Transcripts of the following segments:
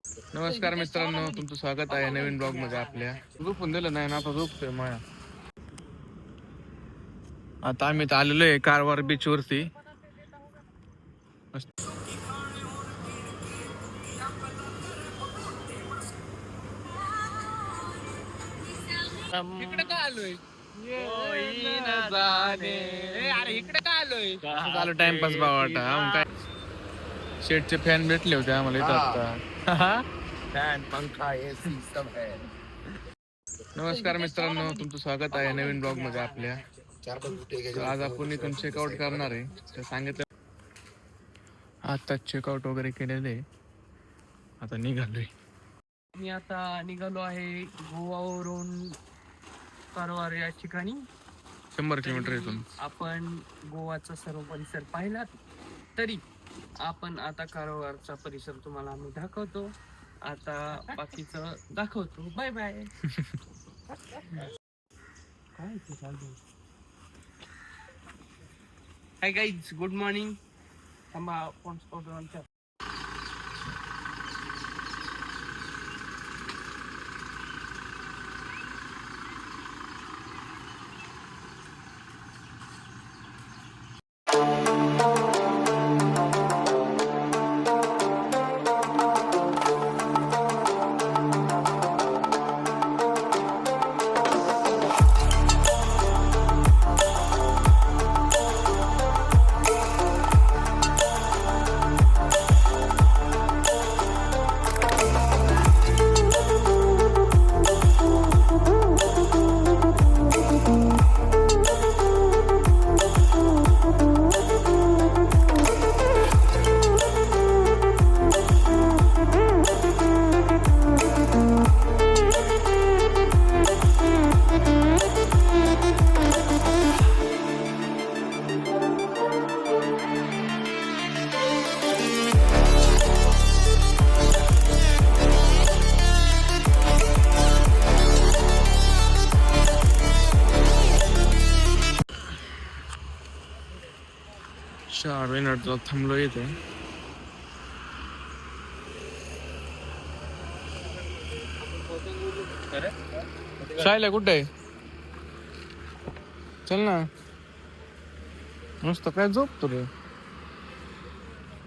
नमस्कार मित्रांनो, तुमचं स्वागत आहे नवीन ब्लॉग मध्ये. आपल्या झोपून दिलं नाही ना, आता झोपतोय माया. आता आम्ही तर आलेलो आहे कारवार बीच वरती. इकडे का आलोय? अरे इकडे का आलोय? चालू टाइमपास बाबा. काय शेटचे फॅन भेटले होते आम्हाला इथं आता. फॅन पंखा एसी सब है. नमस्कार मित्रांनो, तुमचं स्वागत आहे नवीन ब्लॉग मध्ये आपल्या. तर आज आपण इथून चेकआउट करणार आहे. तर सांगितलं आता चेकआउट वगैरे केलेले. आता निघालोय. मी आता निघालो आहे गोवावरून कारवार या ठिकाणी. 100 किलोमीटर इथून. आपण गोवाचा सर्व परिसर पाहिला, तरी आपण आता कारवारचा परिसर तुम्हाला आम्ही दाखवतो. आता बाकीचं दाखवतो. Bye bye. काय हाय गाईज, गुड मॉर्निंग. थांबा फोन आमच्या. मिनिट थांबलो इथे. शाळेला कुठे आहे? चल ना. नुसतं काय झोपतो रे?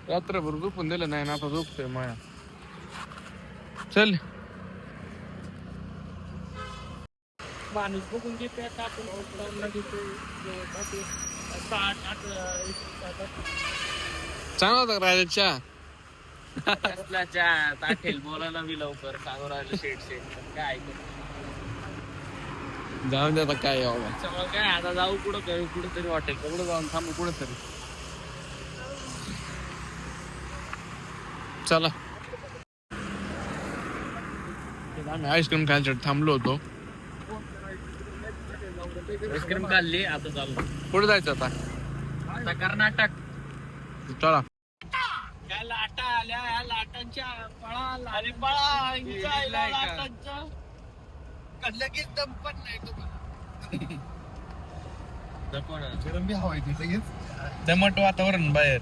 रात्रभर झोपून दिलं नाही ना, आता झोपतोय माया. चल. माणूस बघून घेते आता आपण चांगला होता राजाच्या ताठेल बोलायला मी लवकर सांगून राहिलो. शेट काय जाऊन द्या काय त्याच्यामुळे काय आता जाऊ कुठं तरी हॉटेल कुठं जाऊन थांबू कुठं तरी. चला. आम्ही आईस्क्रीम खायसाठी थांबलो होतो. आईस्क्रीम खाल्ली, आता चाललो. कुठे जायचं आता? आता कर्नाटक. चला. या लाटा आल्या, या लाटांच्या पळा लाटांच्या लगेच दम पण नाही तुम्हाला. दमट वातावरण बाहेर.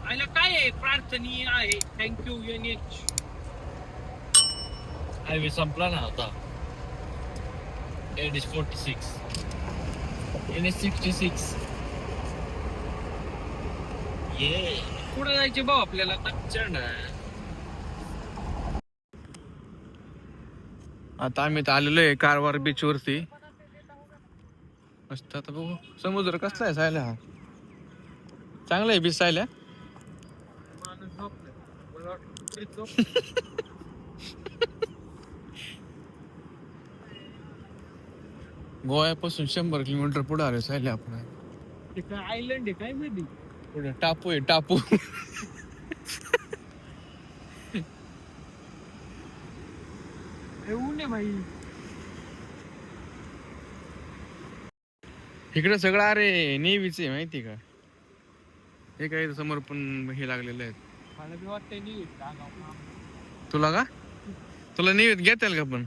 आयला काय आहे, प्रार्थनीय आहे. Thank you NH. हायवे संपला ना आता. NH 46, NH 66. ये कुठं जायचे भाऊ आपल्याला? आता आम्ही तर आलेलो आहे कारवार बीच वरती. मस्त. आता बघू समुद्र कसला आहे सायला. हा चांगला आहे बीच सायला. गोव्यापासून 100 किलोमीटर पुढे आले सायला आपण. आयलंड आहे काय माहिती. पुढे टापू आहे, टापू. ऊन आहे भाई इकडे सगळं. अरे नेव्हीच आहे माहिती का? हे काही समोर पण हे लागलेले आहेत. मला बी वाटतंय नाही. तुला का? तुला नेव्हीत घेता येईल का पण?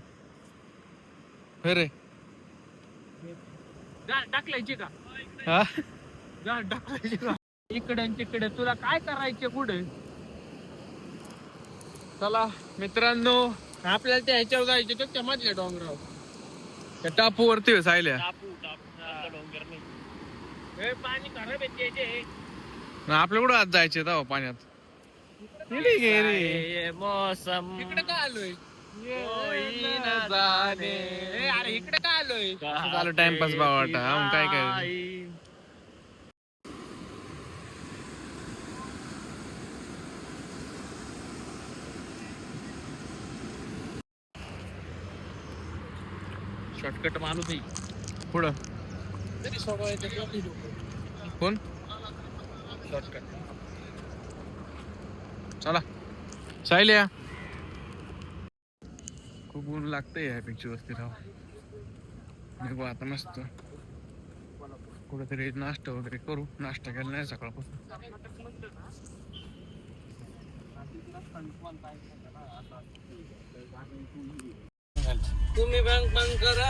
अरे टाकलायचे का? हा टाकलायचे का? इकडे तिकडे तुला काय करायचे? पुढे चला मित्रांनो, आपल्याला त्या ह्याच्यावर जायचं त्या मधल्या डोंगरावर. त्या टापूवरती सायल्या डोंगर नाही, पाणी खराब येते. आपल्या कुठं आज जायचे तेव्हा पाण्यात. मौसम इकडे काय आलोय? अरे इकडे काय आलोय? चालू टाइमपास बाबा काय काय. शॉर्टकट मारू दे पुढं कोण शॉर्टकट. चला सायल्या. खूप ऊन लागतंय ह्या पिक्चर वरती राव. बघू आता मस्त कुठेतरी नाश्ता वगैरे करू. नाश्ता केला नाही सकाळपासून. तुम्ही बंग बंग करा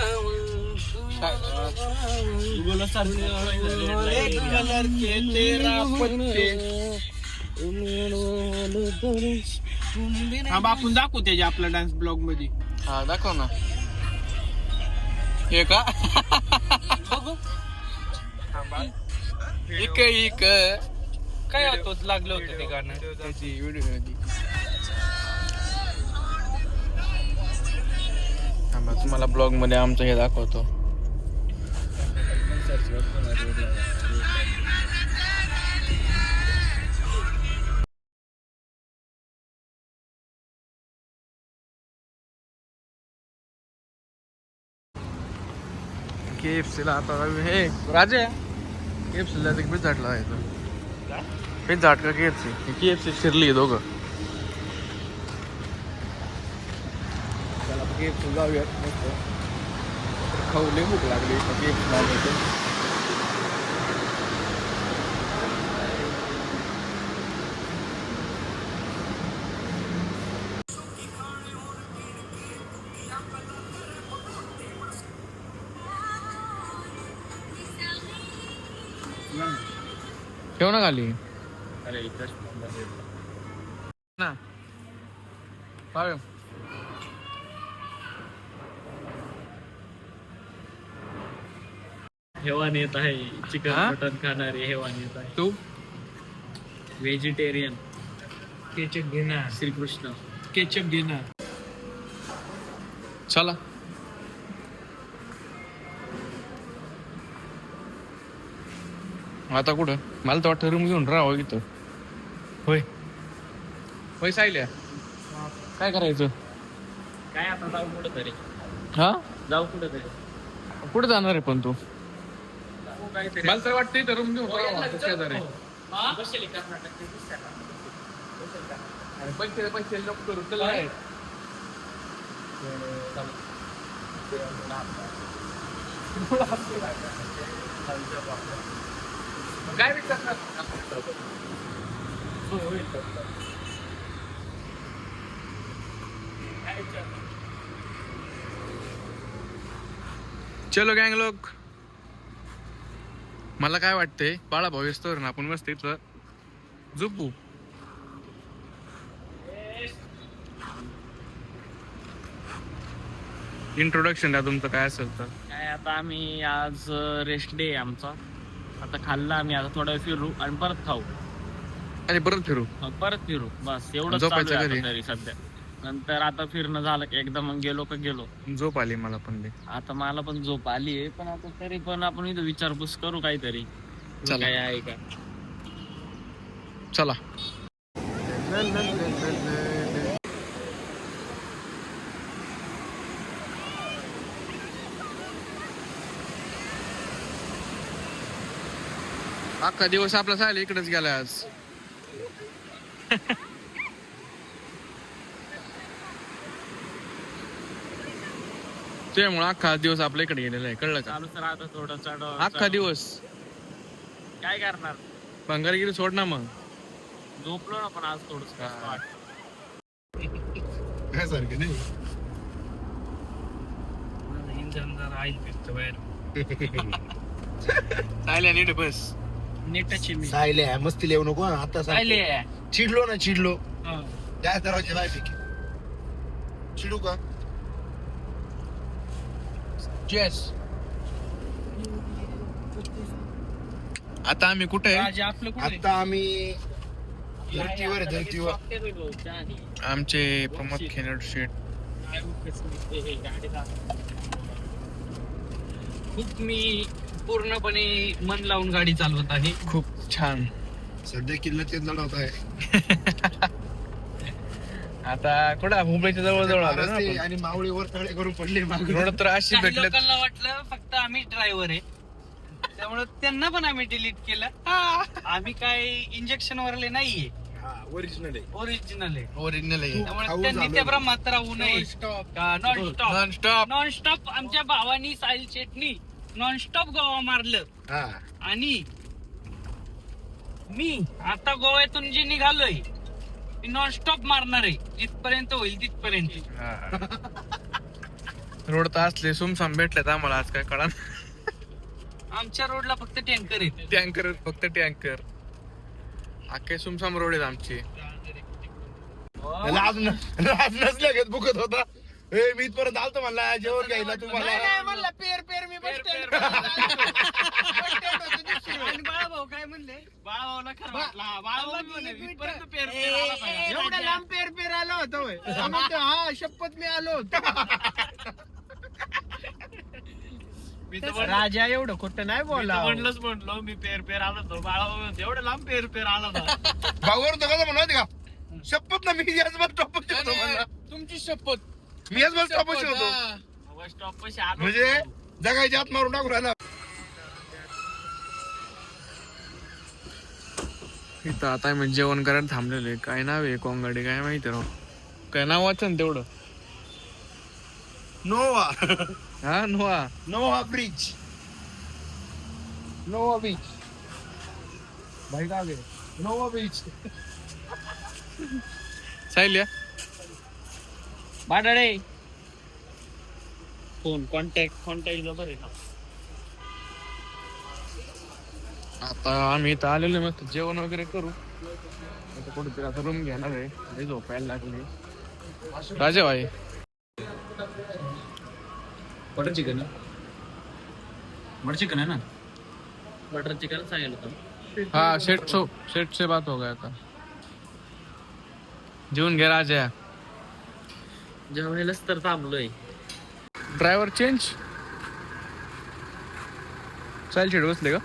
आपण दाखवू त्याच्या आपल्या डान्स ब्लॉग मध्ये. हा दाखव ना. हे का इक इक काय होतोच लागलं होतं ते गाणं. त्याची व्हिडिओ तुम्हाला ब्लॉग मध्ये आमचं हे दाखवतो. KFC ला आता हे राजे KFC ला एक पिझ्झा झाटला आहे. पिझ्झा का KFC शिरली दोघं. KFC जाऊयात मस्त खाऊ. लई भूक लागली. KFC ला ठेव ना खाली ना पाव. हेवान येत आहे. चिकन हा? मटन खाणारे हेवान येत आहे. तू व्हेजिटेरियन. केचप घेणार. श्रीकृष्ण केचप घेणार. चला आता कुठं. मला तर वाटतं रूम घेऊन राहावं इथं. होय होय सायल्या. काय करायचं. काय आता जाऊ कुठं तरी. हा जाऊ कुठं तरी. कुठे जाणार आहे पण तू. काहीतरी मला तर वाटतं इथं रूम घेऊन राहावं शेजारी. बसेल कर्नाटक. पैसे लोक करू चल आहे. काय विचारणार. चलो गँग लोक. मला काय वाटतंय बाळा भाऊ येतो ना आपण मस्त इथं झोपू. इंट्रोडक्शन द्या तुमचं काय असेल तर. काय आता आम्ही आज रेस्ट डे आमचा. आता खाल्ला आम्ही. आता थोडा वेळ फिरू आणि परत खाऊ आणि परत फिरू. परत फिरू. बस एवढं झोपायचं चालू आहे कधी? आता तरी सध्या. नंतर आता फिरणं झालं की एकदा मग गेलो का गेलो. झोप आली मला पण लई. आता मला पण झोप आली आहे. पण आता तरी पण आपण इथं विचारपूस करू काहीतरी. चला. काय आहे का. चला अख्खा दिवस आपला सायला इकडेच गेला आज. त्यामुळे अख्खा दिवस आपल्या इकडे गेलेला आहे. कळलं का. चालूच राहतं थोडं चढ. अख्खा दिवस काय करणार. भंगारगिरी सोड ना मग. झोपलो ना पण आज थोडस काय सारखं नाही. इंजन जरा आईल फिरतं बाहेर. सायला नीट बस. नेटाची मी सायले मस्ती लिहू नको आता. चालले. चिडलो ना चिडलो. काय करायचे नाही. चिडू का? येस. आता आम्ही कुठे आहे? राजा आपलं कुठे आता आम्ही धर्तीवर आहे, धर्तीवर. आमचे प्रमोद खेनड शेट. खूप मी पूर्णपणे मन लावून गाडी चालवत आहे. खूप छान. सध्या किल्ला तेच लढवत आहे. आता कुठं मुंबईच्या जवळ जवळ आलो ना आपण. आणि मावळीवर तळे करून पडले मागे. रोड तर अशी काही भेटले. लोकांना वाटलं फक्त आम्ही ड्रायव्हर आहे, त्यामुळे त्यांना पण आम्ही डिलीट केलं. आम्ही काय इंजेक्शन वरले नाहीये, ओरिजिनल आहे. ओरिजिनल आहे. ओरिजिनल आहे. त्यामुळे खाऊ त्यांनी झालो. त्या भ्रमात राहू नये. Non stop non stop. Non stop आमच्या भावानी साहिल शेटनी नॉन स्टॉप गोवा मारलं. हा. आणि मी आता गोव्यातून जे निघालोय मी नॉन स्टॉप मारणार आहे, जिथपर्यंत होईल तिथपर्यंत. रोड तर असले सुमसाम भेटलेत आम्हाला आज काय कळा. आमच्या रोडला फक्त टँकर आहेत. टँकर, फक्त टँकर. अख्खे सुमसाम रोड आहेत आमचे. लाज नसल्या घेत बुकत होता. मी इथपर्यंत आलतो म्हणला जेवण घ्यायला तुम्हाला. म्हणला पेर पेर मी बस स्टँड. आणि बाळाभाऊ काय म्हणले? बाळाभाऊला खरं वाटलं. बाळाभाऊ म्हणे, इथपर्यंत पेर पेर आला पाहिजे. एवढ्या लांब पेर पेर आलो होतो होय. म्हणतो, हा शपथ मी आलो होतो. मी तर म्हणलं- राजा एवढं खोटं नाही मी तर बोलला. म्हणलंच म्हणलो मी पेर पेर आलो होतो. बाळाभाऊ म्हणतो, एवढं लांब पेर पेर आला होता. भाऊवर तो कसं म्हणत का शपथ ना मी याच बस स्टॉप होतो म्हणला. तुमची शपथ. मी याच बस स्टॉप होतो बस स्टॉप पाशी आलो म्हणजे होतो. जगायच्या आत मारून टाकू राहिला. इथं आता आम्ही जेवण करायला थांबलेलो आहे. काय नाव आहे कोंगाडी काय माहिती राव. काय नाव वाचन तेवढं. नोवा. हा नोआ. Nova bridge. नोआ बीच. भाई का गे नोआ बीच. साहिल्या बाडाडे फोन कॉन्टॅक्ट जबर आहे ना. आता आम्ही इथं आलेलो मस्त जेवण वगैरे करू. आता कुठेतरी आता रूम घेणार आहे. लय झोपायला लागली. राजा भाई बटर चिकन है ना. बटर चिकन सांगितलं होतं. हाँ सेट से बात हो गया था. जेवून घे राजा. जेवायलाच तर थांबलोय. Driver change. साहिल शेड बसले का?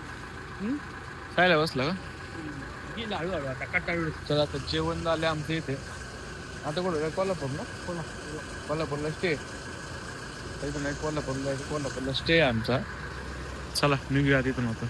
साहिला बसला का? गेला हळूहळू आता कटाळू. चला आता जेवण झाले आमच्या इथे. आता कुठं कोल्हापूर ना? कोल्हापूरला स्टे. नाही कोल्हापूरला स्टे आहे आमचा. चला निघूया तिथून आता.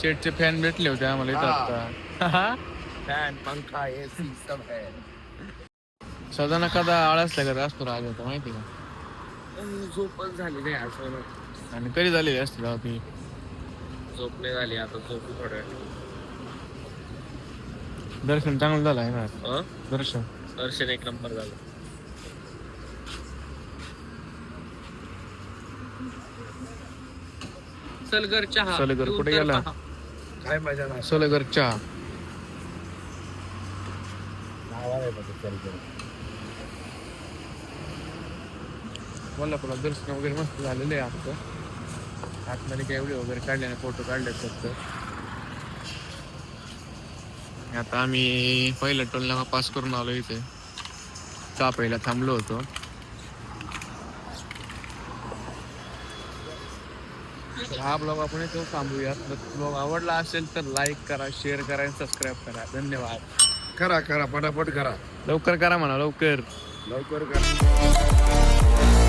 शेटचे फॅन भेटले होते आम्हाला इथं आता. फॅन पंखा एसी सब है. सदा ना कदा आळस लागत असतो राज होता माहिती का. झोपच झाली नाही असं. आणि कधी झालेली असते तेव्हा ती. झोप नाही झाली आता. झोप थोड्या दर्शन चांगलं झालं आहे ना. दर्शन दर्शन एक नंबर झालं. सलगर चहा. सलगर कुठे पिऊन तर गेला? पहा. काय मजा नाही. सोलगर चहा. कोल्हापूरला दर्शन वगैरे मस्त झालेलं आहे आमचं. आतमध्ये काय एवढे वगैरे काढले नाही. फोटो काढले फक्त. आता आम्ही पहिला टोल नाका पास करून आलो इथे. चहा प्यायला थांबलो होतो. हा ब्लॉग आपण इथं थांबूया. ब्लॉग आवडला असेल तर लाईक करा, शेअर करा आणि सबस्क्राईब करा. धन्यवाद. करा करा पटापट करा लवकर करा म्हणा, लवकर. लवकर करा.